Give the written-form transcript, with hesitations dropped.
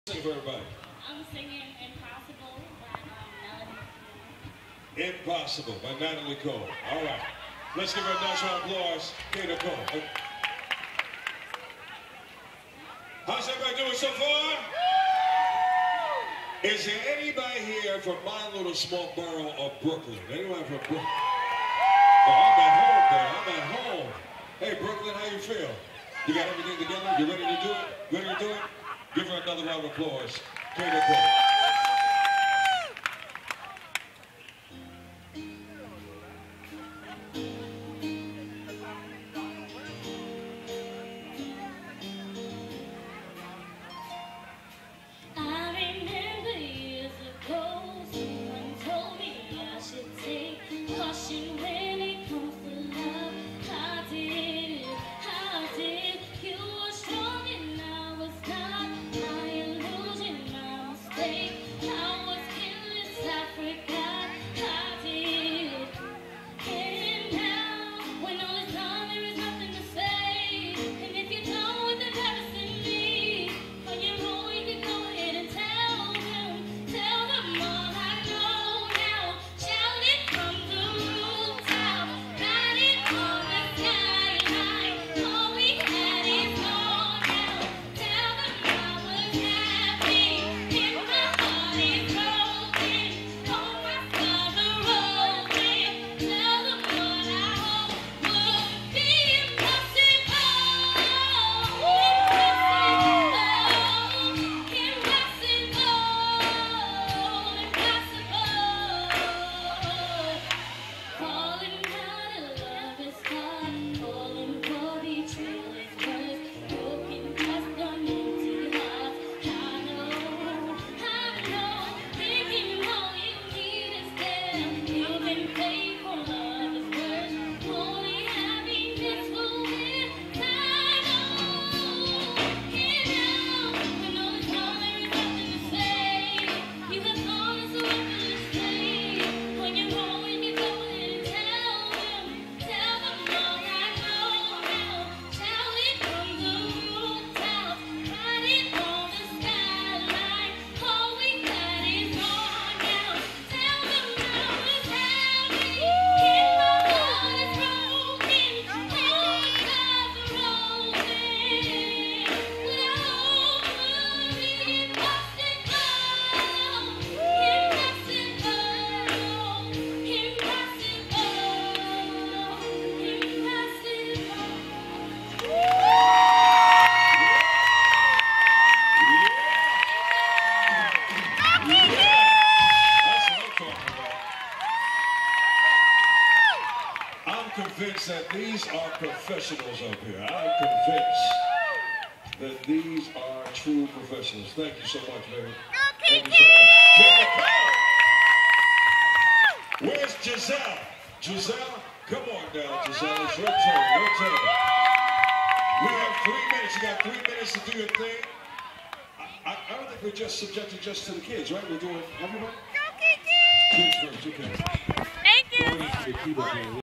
Sing for everybody. I'm singing Impossible by Natalie. Impossible by Natalie Cole. All right. Let's give her a nice round of applause. Kayla Cole. How's everybody doing so far? Is there anybody here from my little small borough of Brooklyn? Anyone from Brooklyn? Oh, I'm at home there. I'm at home. Hey, Brooklyn, how you feel? You got everything together? You ready to do it? Ready to do it? Give her another round of applause. Kayla Cole. I'm convinced that these are professionals up here. I'm convinced that these are true professionals. Thank you so much, baby. Thank you so much. Where's Giselle? Giselle, come on down, Giselle. It's your turn, your turn. We have 3 minutes. You got 3 minutes to do your thing. I don't think we're just subjected just to the kids, right? We're doing everybody? Kids first, okay. Thank you.